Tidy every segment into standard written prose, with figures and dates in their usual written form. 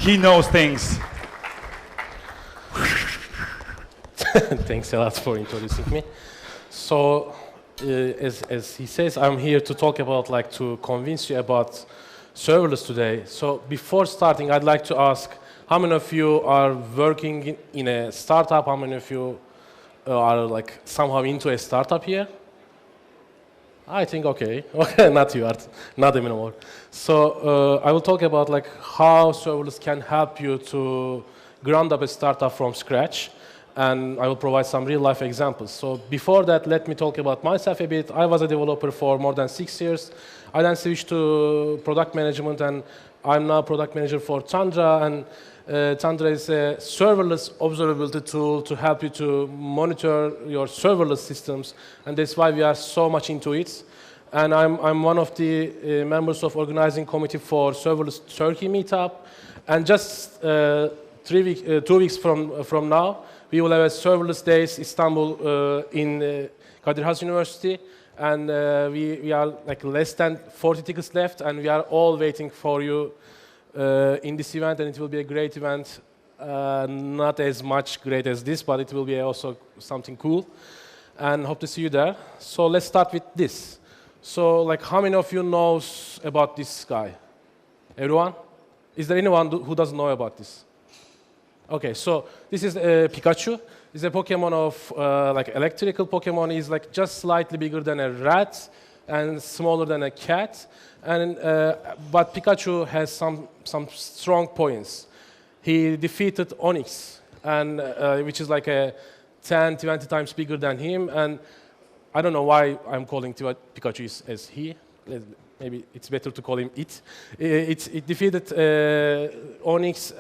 He knows things. Thanks a lot for introducing me. So, as he says, I'm here to talk about, to convince you about serverless today. So, before starting, I'd like to ask, how many of you are working in a startup? How many of you are somehow into a startup here? I think okay, not you, not anymore. So I will talk about how serverless can help you to ground up a startup from scratch, and I will provide some real life examples. So before that, let me talk about myself a bit. I was a developer for more than 6 years. I then switched to product management, and I'm now product manager for Thundra, and Thundra is a serverless observability tool to help you to monitor your serverless systems, and that's why we are so much into it. And I'm one of the members of organizing committee for Serverless Turkey meetup, and just 2 weeks from now, we will have a Serverless Days Istanbul in Kadir Has University, and we are less than 40 tickets left, and we are all waiting for you in this event, and it will be a great event. Not as much great as this, but it will be also something cool, and hope to see you there. So let's start with this. So how many of you knows about this guy? Everyone? Is there anyone who doesn't know about this? Okay, so this is Pikachu. It's a Pokemon of electrical Pokemon. He's just slightly bigger than a rat and smaller than a cat. And but Pikachu has some strong points. He defeated Onyx, and which is a 10-20 times bigger than him. And I don't know why I'm calling Pikachu as he. Maybe it's better to call him it. It defeated Onyx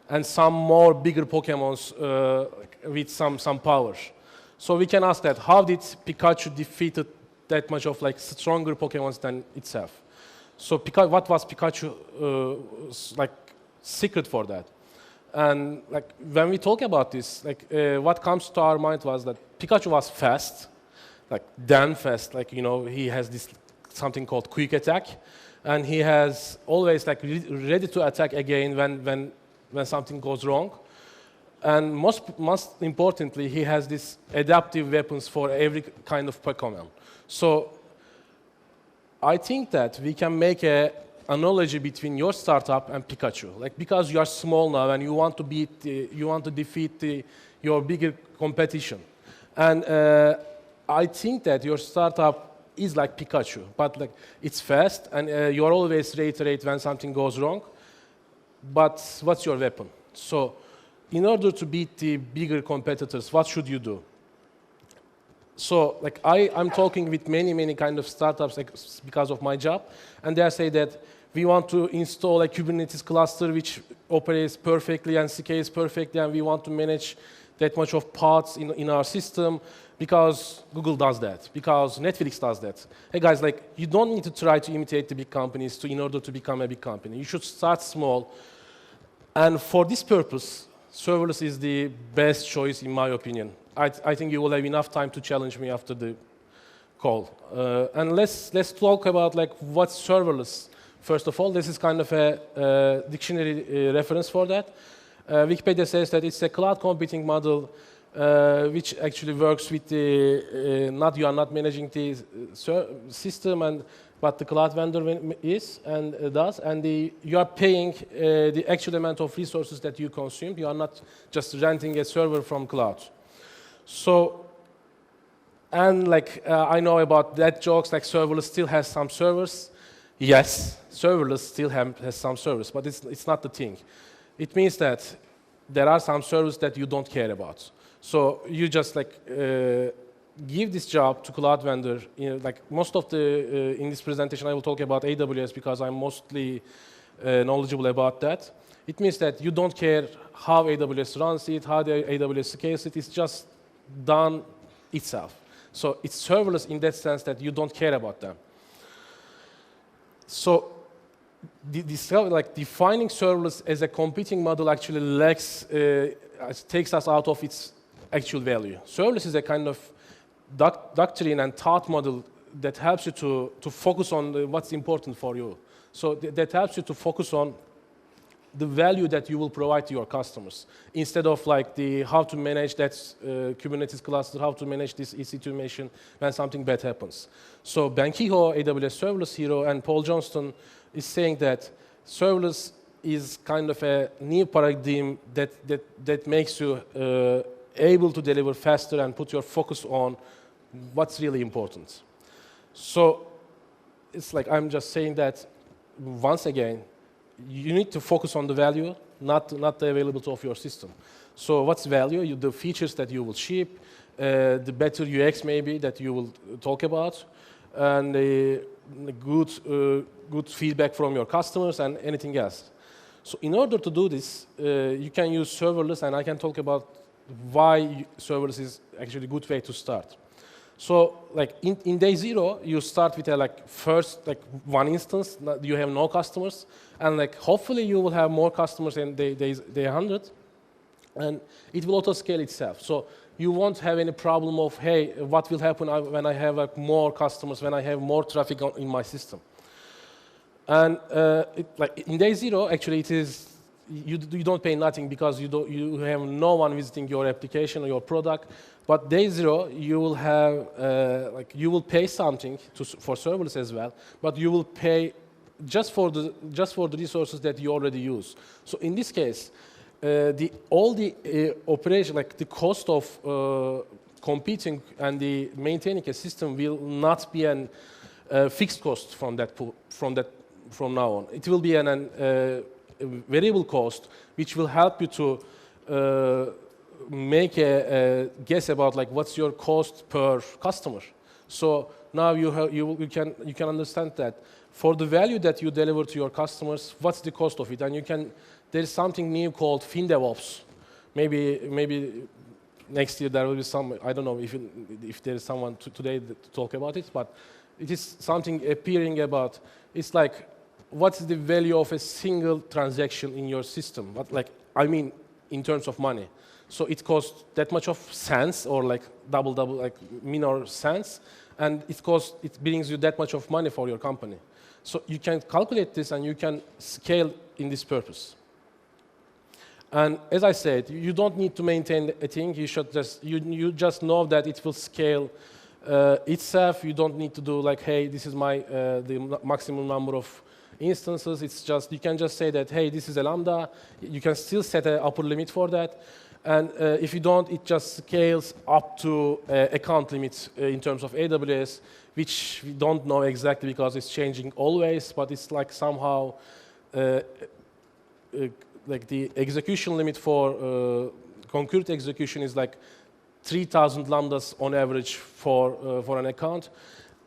and some more bigger Pokemons with some power. So we can ask that: how did Pikachu defeated that much of stronger Pokemons than itself? So what was Pikachu secret for that? And when we talk about this, what comes to our mind was that Pikachu was fast, damn fast. He has this something called quick attack, and he has always ready to attack again when something goes wrong. And most importantly, he has these adaptive weapons for every kind of Pokemon. So I think that we can make an analogy between your startup and Pikachu. Because you are small now and you want to defeat your bigger competition. And I think that your startup is like Pikachu, but it's fast and you're always reiterate when something goes wrong. But what's your weapon? So in order to beat the bigger competitors, what should you do? So I'm talking with many kind of startups because of my job, and they say that we want to install a Kubernetes cluster which operates perfectly and scales perfectly, and we want to manage that much of pods in our system because Google does that, because Netflix does that. Hey guys, you don't need to try to imitate the big companies in order to become a big company. You should start small, and for this purpose, serverless is the best choice in my opinion. I think you will have enough time to challenge me after the call. And let's talk about what's serverless. First of all, this is kind of a dictionary reference for that. Wikipedia says that it's a cloud computing model which actually works with the you are not managing the system, but the cloud vendor is and does, and you are paying the actual amount of resources that you consume. You are not just renting a server from cloud. So, and I know about that jokes, serverless still has some servers. Yes, serverless still has some servers, but it's not the thing. It means that there are some servers that you don't care about. So you just give this job to cloud vendor. Most of in this presentation I will talk about AWS because I'm mostly knowledgeable about that. It means that you don't care how AWS runs it, how the AWS scales it. It's just done itself. So it's serverless in that sense that you don't care about them. So defining serverless as a competing model actually takes us out of its actual value. Serverless is a kind of doctrine and thought model that helps you to focus on what's important for you. So that helps you to focus on the value that you will provide to your customers, instead of like the how to manage that Kubernetes cluster, how to manage this EC2 machine when something bad happens. So Ben Kehoe, AWS Serverless hero, and Paul Johnston is saying that serverless is kind of a new paradigm that makes you able to deliver faster and put your focus on what's really important. So it's like I'm just saying that once again, you need to focus on the value, not the availability of your system. So what's value? The features that you will ship, the better UX maybe that you will talk about, and good feedback from your customers and anything else. So in order to do this, you can use serverless, and I can talk about why serverless is actually a good way to start. So like in day 0, you start with a first one instance. You have no customers, and hopefully you will have more customers in day 100, and it will auto scale itself. So you won't have any problem of, hey, what will happen when I have more customers, when I have more traffic in my system. And in day 0, actually, it is you don't pay nothing because you have no one visiting your application or your product. But day 0, you will have you will pay something for serverless as well, but you will pay just for the resources that you already use. So in this case, all the operation, the cost of competing and the maintaining a system will not be a fixed cost from now on. It will be a variable cost, which will help you to make a guess about what's your cost per customer. So now you can understand that for the value that you deliver to your customers, what's the cost of it, and there is something new called FinDevOps. Maybe next year there will be some. I don't know if there is someone today to talk about it, but it is something appearing about. It's like, what's the value of a single transaction in your system? I mean, in terms of money. So it costs that much of cents, or double, minor cents, and it brings you that much of money for your company. So you can calculate this, and you can scale in this purpose. And as I said, you don't need to maintain a thing. You should you just know that it will scale itself. You don't need to do hey, this is the maximum number of instances. It's just, you can just say that, hey, this is a Lambda. You can still set an upper limit for that. And if you don't, it just scales up to account limits in terms of AWS, which we don't know exactly because it's changing always, but it's somehow the execution limit for concurrent execution is 3,000 lambdas on average for an account.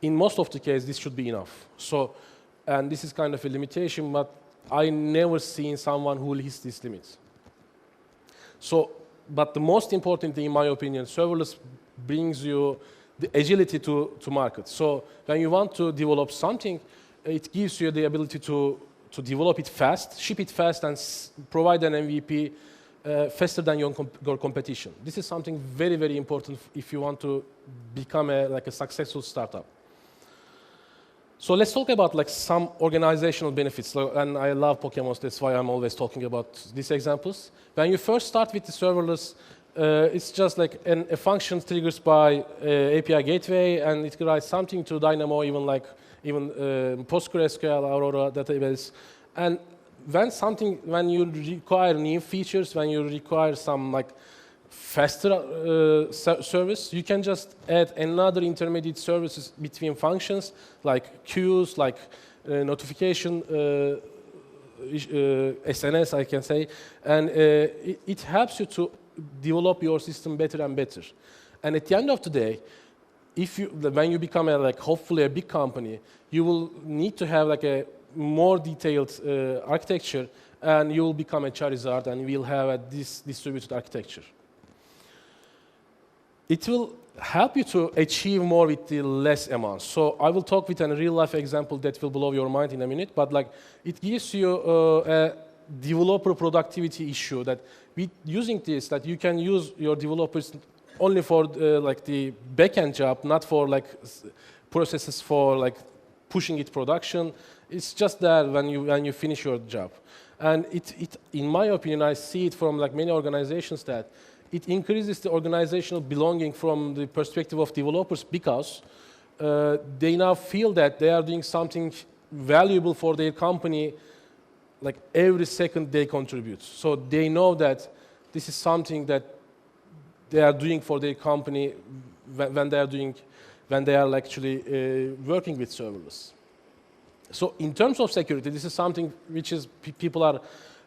In most of the case, this should be enough. So, and this is kind of a limitation, but I never seen someone who hits this limit. So, but the most important thing, in my opinion, serverless brings you the agility to market. So when you want to develop something, it gives you the ability to develop it fast, ship it fast, and provide an MVP faster than your competition. This is something very, very important if you want to become a successful startup. So let's talk about some organizational benefits. And I love Pokemon, that's why I'm always talking about these examples. When you first start with the serverless, it's just a function triggers by API gateway, and it writes something to Dynamo, even PostgreSQL, Aurora database. And when you require new features, when you require some faster service, you can just add another intermediate services between functions, like queues, notification, SNS, I can say, and it helps you to develop your system better and better. And at the end of the day, when you become hopefully a big company, you will need to have a more detailed architecture, and you will become a Charizard, and we'll have this distributed architecture. It will help you to achieve more with the less amount. So I will talk with a real-life example that will blow your mind in a minute, but it gives you a developer productivity issue that using this, that you can use your developers only for the backend job, not for processes for pushing it production. It's just there when you finish your job. And in my opinion, I see it from like many organizations that it increases the organizational belonging from the perspective of developers because they now feel that they are doing something valuable for their company like every second they contribute. So they know that this is something that they are doing for their company when they are actually working with serverless. So in terms of security, this is something which is people are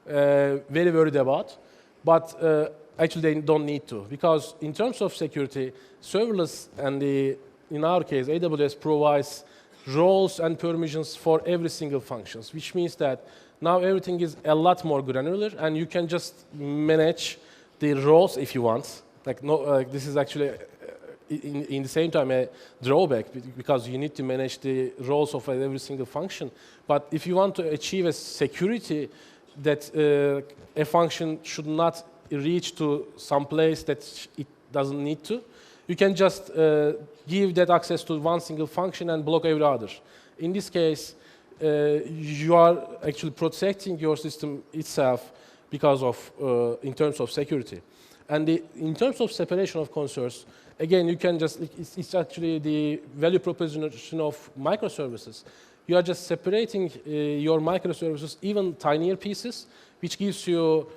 very worried about, but actually they don't need to, because in terms of security, serverless and in our case, AWS provides roles and permissions for every single function, which means that now everything is a lot more granular, and you can just manage the roles if you want. Like this is actually in the same time a drawback because you need to manage the roles of every single function. But if you want to achieve a security that a function should not reach to some place that it doesn't need to, you can just give that access to one single function and block every other. In this case, you are actually protecting your system itself because of, in terms of security. And in terms of separation of concerns, again, you can just, it's actually the value proposition of microservices. You are just separating your microservices even tinier pieces, which gives you,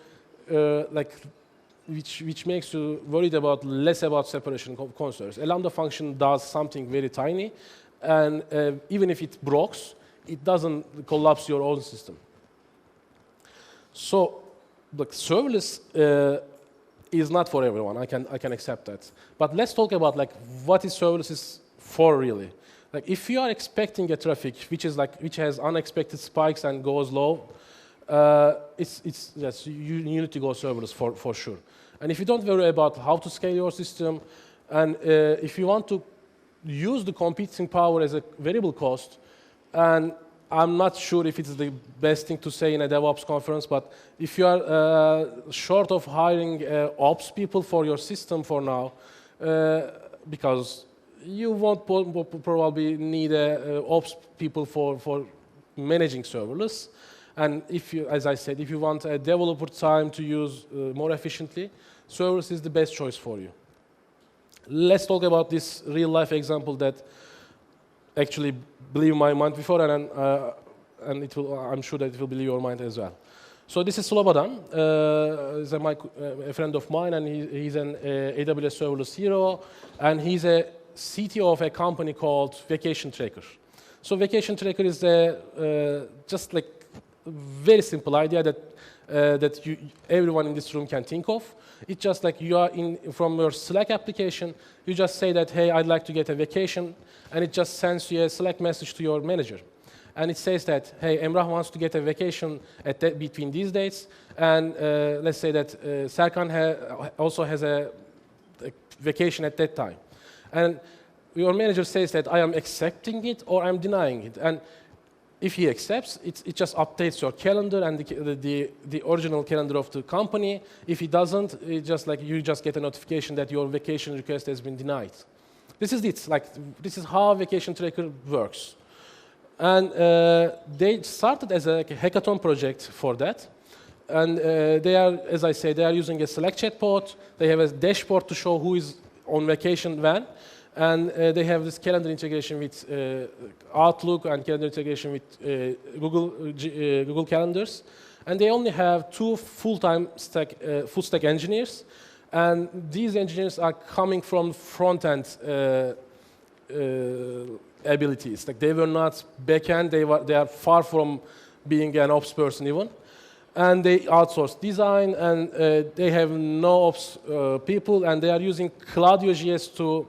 which makes you worried about less about separation of concerns. A Lambda function does something very tiny, and even if it breaks, it doesn't collapse your own system. So, like serverless is not for everyone. I can accept that. But let's talk about like what is serverless is for really. Like if you are expecting a traffic which has unexpected spikes and goes low, yes, you need to go serverless for sure. And if you don't worry about how to scale your system, and if you want to use the computing power as a variable cost, and I'm not sure if it's the best thing to say in a DevOps conference, but if you are short of hiring ops people for your system for now, because you won't probably need ops people for managing serverless. And if you, as I said, if you want a developer time to use more efficiently, serverless is the best choice for you. Let's talk about this real-life example that actually blew my mind before, and I'm sure that it will blow your mind as well. So this is Slobodan. He's a friend of mine, and he's an AWS serverless hero, and he's a CTO of a company called Vacation Tracker. So Vacation Tracker is just like a very simple idea that everyone in this room can think of. It's just like you are from your Slack application, you just say that, hey, I'd like to get a vacation, and it just sends you a Slack message to your manager. And it says that, hey, Emrah wants to get a vacation between these dates, and let's say that Serkan also has a vacation at that time. And your manager says that I am accepting it or I'm denying it. And if he accepts, it just updates your calendar and the original calendar of the company. If he doesn't, you just get a notification that your vacation request has been denied. This is it. This is how Vacation Tracker works. And they started as a hackathon project for that. And they are, as I say, they are using a Slack chatbot. They have a dashboard to show who is on vacation when. And they have this calendar integration with Outlook and calendar integration with Google Calendars. And they only have 2 full-time full stack engineers. And these engineers are coming from front-end abilities. Like they were not back-end. They are far from being an ops person even. And they outsource design, and they have no ops people, and they are using CloudioJS to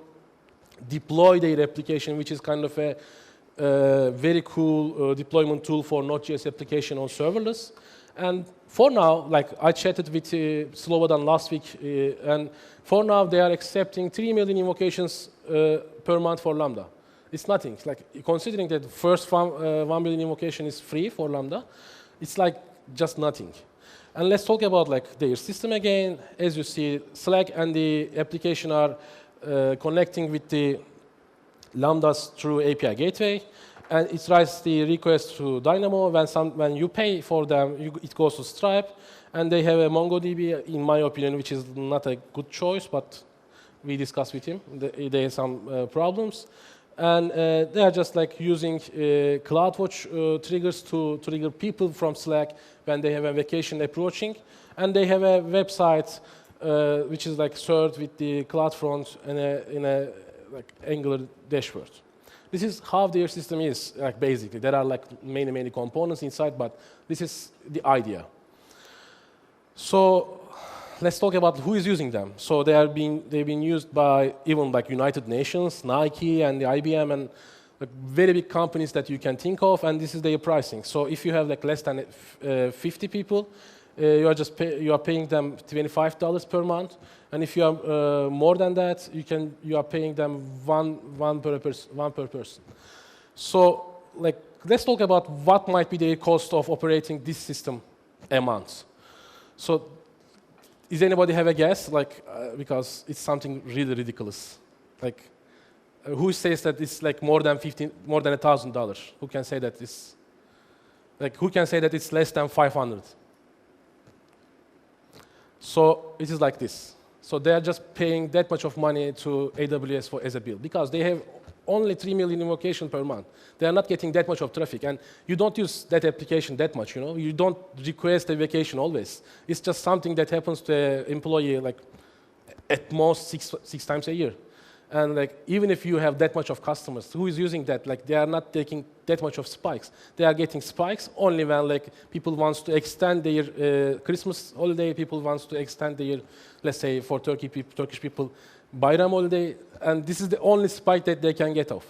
deploy their application, which is kind of a very cool deployment tool for Node.js application on serverless. And for now, like I chatted with Slobodan last week, and for now they are accepting 3 million invocations per month for Lambda. It's nothing. It's like considering that the first 1 million invocation is free for Lambda, it's like just nothing. And let's talk about like their system again. As you see, Slack and the application are connecting with the Lambdas through API gateway, and it writes the request to Dynamo. When you pay for them, it goes to Stripe, and they have a MongoDB, in my opinion, which is not a good choice, but we discussed with him. They have some problems. And they are just like using CloudWatch triggers to trigger people from Slack when they have a vacation approaching. And they have a website which is like served with the CloudFront in a like Angular dashboard. This is how their system is, like basically. There are like many components inside, but this is the idea. So let's talk about who is using them. So they've been used by even like United Nations, Nike, and the IBM, and like very big companies that you can think of. And this is their pricing. So if you have like less than 50 people, you are paying them $25 per month. And if you are more than that, you are paying them one per person. So like let's talk about what might be the cost of operating this system a month. So does anybody have a guess? Like, because it's something really ridiculous. Like, who says that it's like more than $1,000? Who can say that it's like? Who can say that it's less than 500? So it is like this. So they are just paying that much of money to AWS as a bill because they have only 3 million invocations per month. They are not getting that much of traffic, and you don't use that application that much. You know, you don't request a vacation always. It's just something that happens to an employee like at most six times a year. And like even if you have that much of customers, who is using that? Like they are not taking that much of spikes. They are getting spikes only when like people wants to extend their Christmas holiday. People wants to extend their, let's say for Turkish people, Bayram holiday, and this is the only spike that they can get off.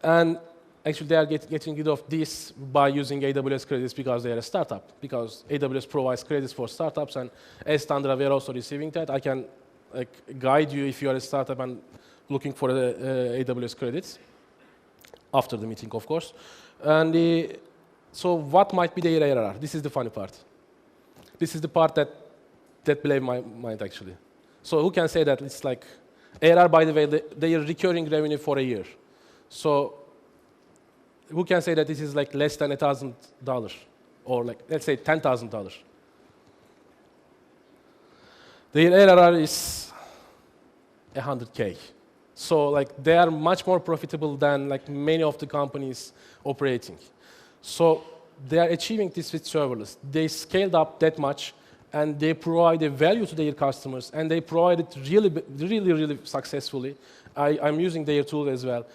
And actually, they are getting rid of this by using AWS credits because they are a startup. Because AWS provides credits for startups, and as Thundra, we are also receiving that. I can like guide you if you are a startup and looking for the AWS credits after the meeting, of course. And so, what might be their ARR? This is the funny part. This is the part that blew my mind actually. So who can say that it's like ARR, by the way, their recurring revenue for a year. So who can say that this is like less than $1,000 or like, let's say $10,000? Their ARR is 100K. So like they are much more profitable than like many of the companies operating. So they are achieving this with serverless. They scaled up that much, and they provide a value to their customers, and they provide it really successfully. I'm using their tool as well.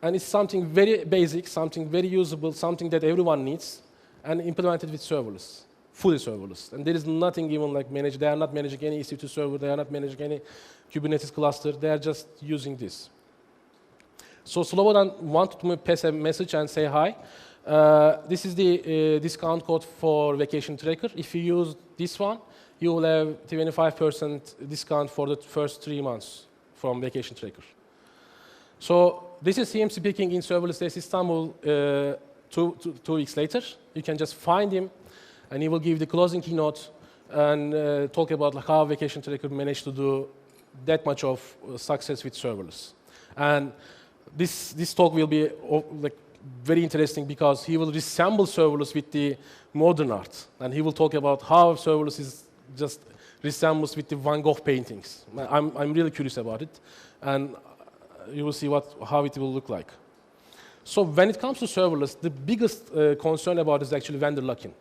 And it's something very basic, something very usable, something that everyone needs, and implemented with serverless, fully serverless. And there is nothing even like managed. They are not managing any EC2 server. They are not managing any Kubernetes cluster. They are just using this. So Slobodan wanted to pass a message and say hi. This is the discount code for Vacation Tracker. If you use this one, you will have 25% discount for the first 3 months from Vacation Tracker. So this is him speaking in Serverless Days Istanbul 2 weeks later. You can just find him, and he will give the closing keynote and talk about like, how Vacation Tracker managed to do that much of success with serverless. And this talk will be like very interesting because he will resemble serverless with the modern art, and he will talk about how serverless is just resembles with the Van Gogh paintings. I'm really curious about it, and you will see how it will look like. So when it comes to serverless, the biggest concern about is actually vendor lock-in.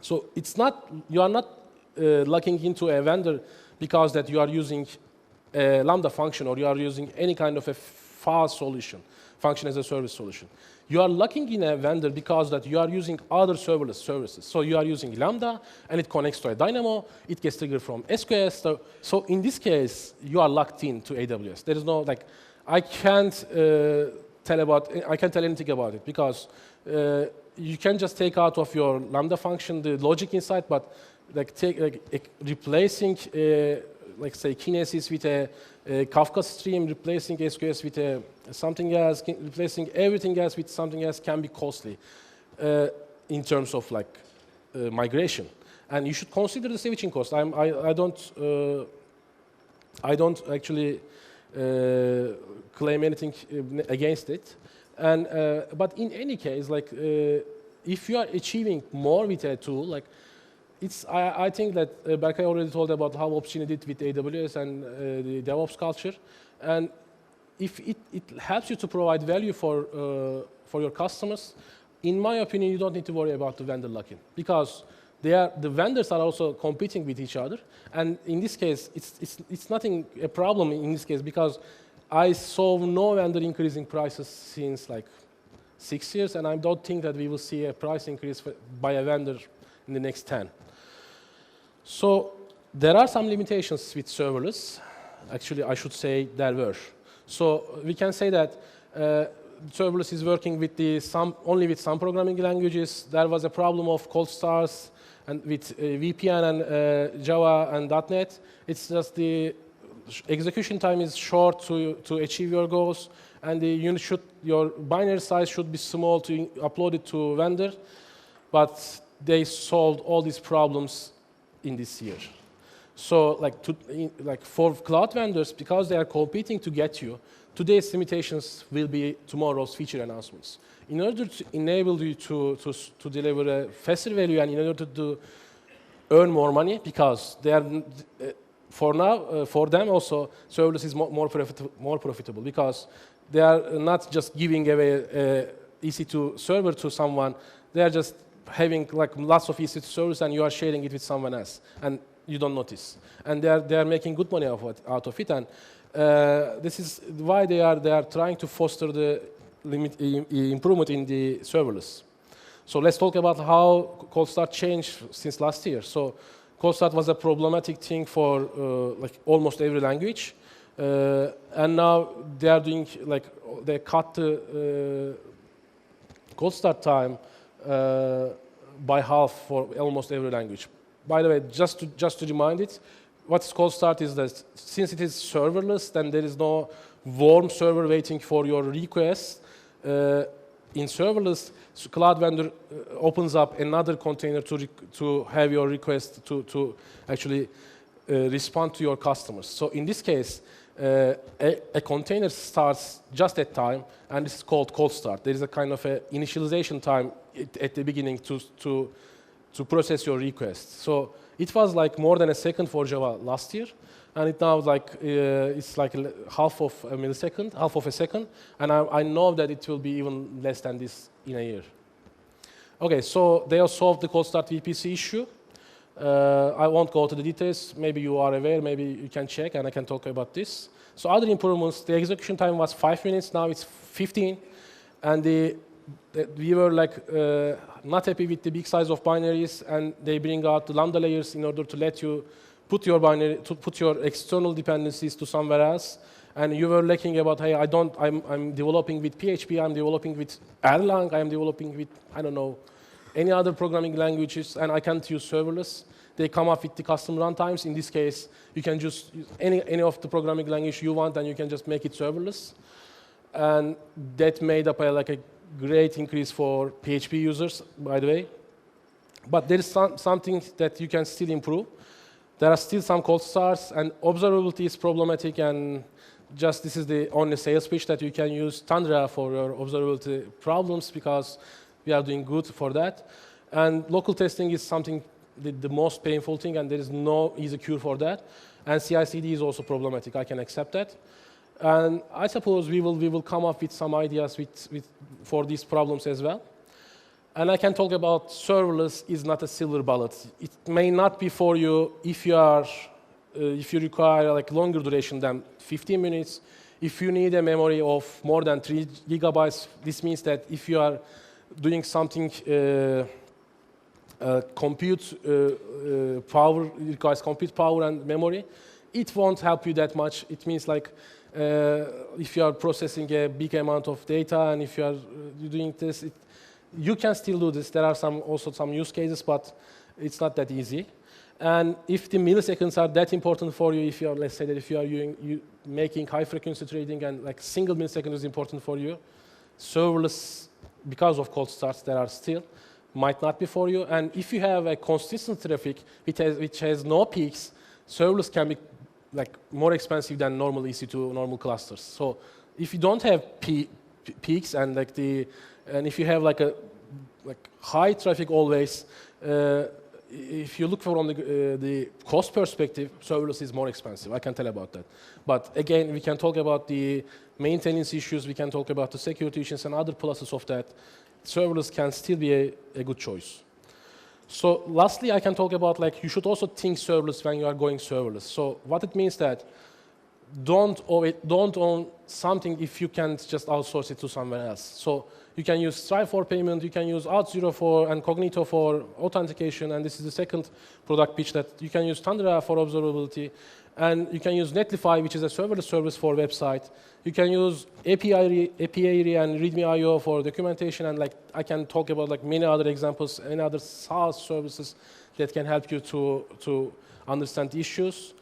So it's not you are not locking into a vendor because that you are using a Lambda function or you are using any kind of a FaaS solution, function as a service solution. You are locking in a vendor because that you are using other serverless services. So you are using Lambda, and it connects to a Dynamo. It gets triggered from SQS. So in this case, you are locked in to AWS. There is no like, I can't tell anything about it because you can just take out of your Lambda function the logic inside, but like replacing like say Kinesis with a Kafka stream, replacing SQS with something else, replacing everything else with something else can be costly in terms of like migration. And you should consider the switching cost. I don't actually claim anything against it. And but in any case, like if you are achieving more with a tool, like I think that Berkay already told about how Opsgenie did with AWS and the DevOps culture, and if it helps you to provide value for your customers, in my opinion, you don't need to worry about the vendor lock-in, because the vendors are also competing with each other, and in this case, it's nothing a problem in this case, because I saw no vendor increasing prices since like 6 years, and I don't think that we will see a price increase by a vendor in the next 10. So there are some limitations with serverless. Actually, I should say there were. So we can say that serverless is working with only with some programming languages. There was a problem of cold starts and with VPN and Java and .NET. It's just the execution time is short to achieve your goals, and your binary size should be small to upload it to vendor. But they solved all these problems in this year. So like for cloud vendors, because they are competing to get you, today's limitations will be tomorrow's feature announcements. In order to enable you to deliver a faster value and in order to earn more money, because they are, for now, for them also, serverless is more profitable, because they are not just giving away EC2 server to someone, they are just having like lots of EC2 servers and you are sharing it with someone else, and you don't notice. And they are making good money out of it, and this is why they are trying to foster the improvement in the serverless. So let's talk about how cold start changed since last year. So cold start was a problematic thing for like almost every language, and now they are doing like they cut the cold start time by half for almost every language. By the way, just to remind it, what's cold start is that since it is serverless, then there is no warm server waiting for your request. In serverless, cloud vendor opens up another container to have your request to actually respond to your customers. So in this case, a container starts just at time, and this is called cold start. There is a kind of a initialization time at the beginning to process your request. So it was like more than a second for Java last year, and it now like it's like half of a millisecond, half of a second, and I know that it will be even less than this in a year. Okay, so they have solved the cold start VPC issue. I won't go to the details. Maybe you are aware, maybe you can check, and I can talk about this. So other improvements, the execution time was 5 minutes, now it's 15, and we were like not happy with the big size of binaries, and they bring out the Lambda layers in order to let you put your external dependencies to somewhere else. And you were lacking about, hey, I'm developing with PHP, I'm developing with Erlang, I'm developing with, I don't know, any other programming languages, and I can't use serverless. They come up with the custom runtimes. In this case, you can just use any of the programming language you want, and you can just make it serverless. And that made up like a great increase for PHP users, by the way. But there is something that you can still improve. There are still some cold starts, and observability is problematic, and just this is the only sales pitch that you can use Thundra for your observability problems, because we are doing good for that. And local testing is something, the most painful thing, and there is no easy cure for that. And CI/CD is also problematic. I can accept that. And I suppose we will come up with some ideas for these problems as well. And I can talk about serverless is not a silver bullet. It may not be for you if you require like longer duration than 15 minutes. If you need a memory of more than 3 gigabytes, this means that if you are doing something compute power, requires compute power and memory, it won't help you that much. It means like if you are processing a big amount of data, and if you are doing this, you can still do this. There are also some use cases, but it's not that easy. And if the milliseconds are that important for you, if you are, let's say that if you are making high frequency trading and like single millisecond is important for you, serverless, because of cold starts, there are still, might not be for you. And if you have a consistent traffic which has no peaks, serverless can be like more expensive than normal EC2, normal clusters. So if you don't have peaks and and if you have like high traffic always, if you look from the cost perspective, serverless is more expensive. I can tell about that. But again, we can talk about the maintenance issues. We can talk about the security issues and other pluses of that. Serverless can still be a good choice. So lastly, I can talk about you should also think serverless when you are going serverless. So what it means that don't own something if you can't just outsource it to somewhere else. So you can use Stripe for payment, you can use Auth0 for and Cognito for authentication, and this is the second product pitch that you can use Thundra for observability, and you can use Netlify, which is a serverless service for website. You can use API and README IO for documentation, and I can talk about many other examples and other SaaS services that can help you to understand issues.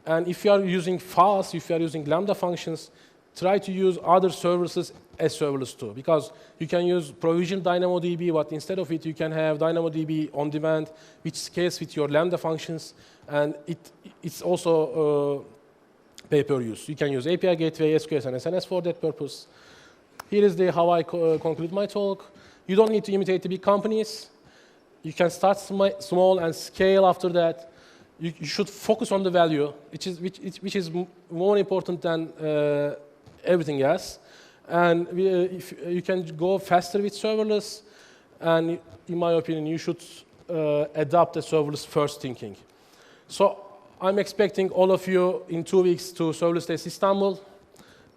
And if you are using fast, if you are using Lambda functions, try to use other services as serverless too, because you can use provision DynamoDB, but instead of it, you can have DynamoDB on demand, which scales with your Lambda functions, and it's also pay-per-use. You can use API Gateway, SQS, and SNS for that purpose. Here is how I conclude my talk. You don't need to imitate the big companies. You can start small and scale after that. You should focus on the value, which is more important than everything else. And if you can go faster with serverless, and in my opinion, you should adopt a serverless first thinking. So I'm expecting all of you in 2 weeks to ServerlessDays Istanbul,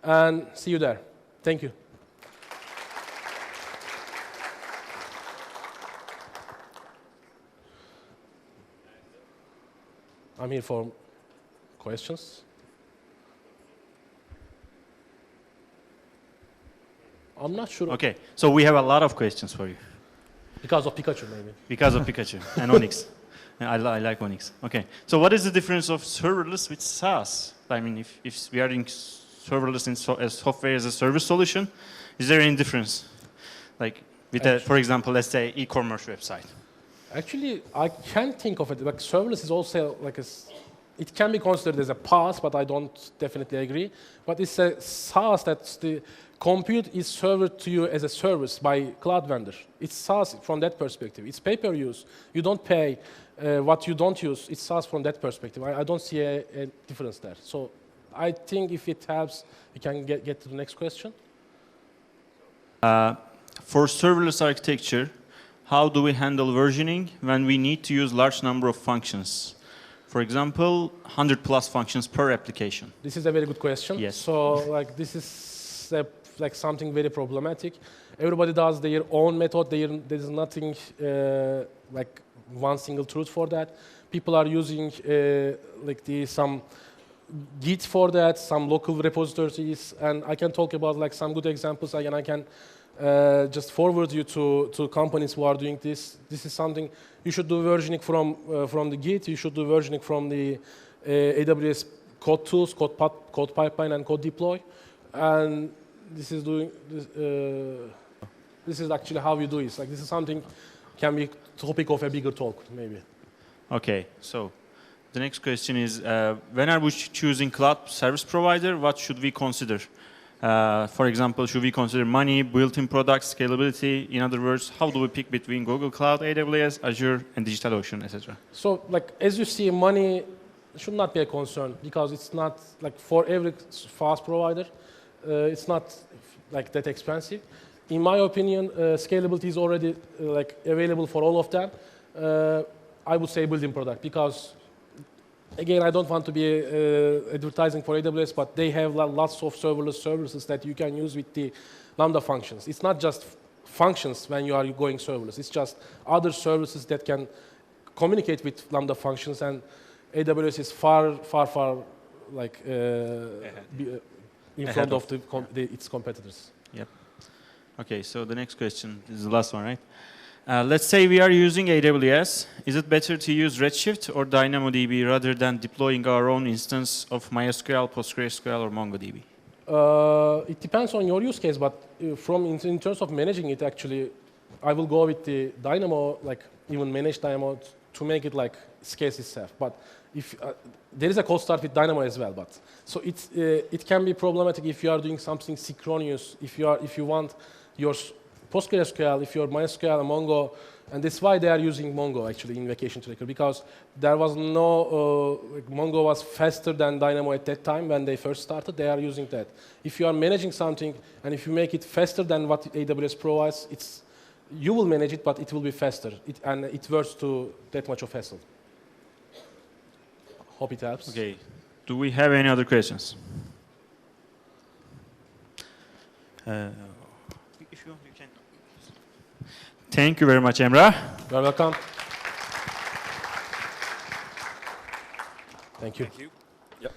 and see you there. Thank you. I'm here for questions. I'm not sure. Okay, so we have a lot of questions for you. Because of Pikachu, maybe. Because of Pikachu and Onyx. I like Onyx. Okay, so what is the difference of serverless with SaaS? I mean, if we are in serverless as software as a service solution, is there any difference? Like with, for example, let's say e-commerce website. Actually, I can't think of it. Serverless is also it can be considered as a PaaS, but I don't definitely agree. But it's a SaaS that's the compute is served to you as a service by cloud vendor. It's SaaS from that perspective. It's pay-per-use. You don't pay what you don't use. It's SaaS from that perspective. I don't see a difference there. So I think if it helps, we can get to the next question. For serverless architecture, how do we handle versioning when we need to use large number of functions? For example, 100+ functions per application. This is a very good question. Yes. So this is something very problematic. Everybody does their own method. There's nothing like one single truth for that. People are using some Git for that, some local repositories, and I can talk about some good examples. Again, I can just forward you to companies who are doing this. This is something you should do versioning from the Git. You should do versioning from the AWS code tools, code pipeline, and code deploy. And this is doing this is actually how you do it. This is something can be topic of a bigger talk, maybe. Okay, so the next question is, when are we choosing cloud service provider, what should we consider? For example, should we consider money, built-in products, scalability? In other words, how do we pick between Google Cloud, AWS, Azure, and DigitalOcean, etc.? So, as you see, money should not be a concern because it's not for every fast provider. It's not that expensive. In my opinion, scalability is already available for all of them. I would say built-in product because, again, I don't want to be advertising for AWS, but they have lots of serverless services that you can use with the Lambda functions. It's not just functions when you are going serverless. It's just other services that can communicate with Lambda functions, and AWS is far in front of its competitors. Yep. Okay, so the next question is the last one, right? Let's say we are using AWS. Is it better to use Redshift or DynamoDB rather than deploying our own instance of MySQL, PostgreSQL, or MongoDB? It depends on your use case, but in terms of managing it, actually, I will go with the Dynamo, even managed Dynamo to make it like scales itself. But if there is a cold start with Dynamo as well, but so it can be problematic if you are doing something synchronous. If you want your PostgreSQL, if your MySQL and Mongo, and that's why they are using Mongo actually in Vacation Tracker, because there was no Mongo was faster than Dynamo at that time when they first started. They are using that. If you are managing something and if you make it faster than what AWS provides, you will manage it, but it will be faster, and it works to that much of hassle. Hope it helps. Okay. Do we have any other questions? If you can. Thank you very much, Emrah. You're welcome. Thank you. Thank you. Yep.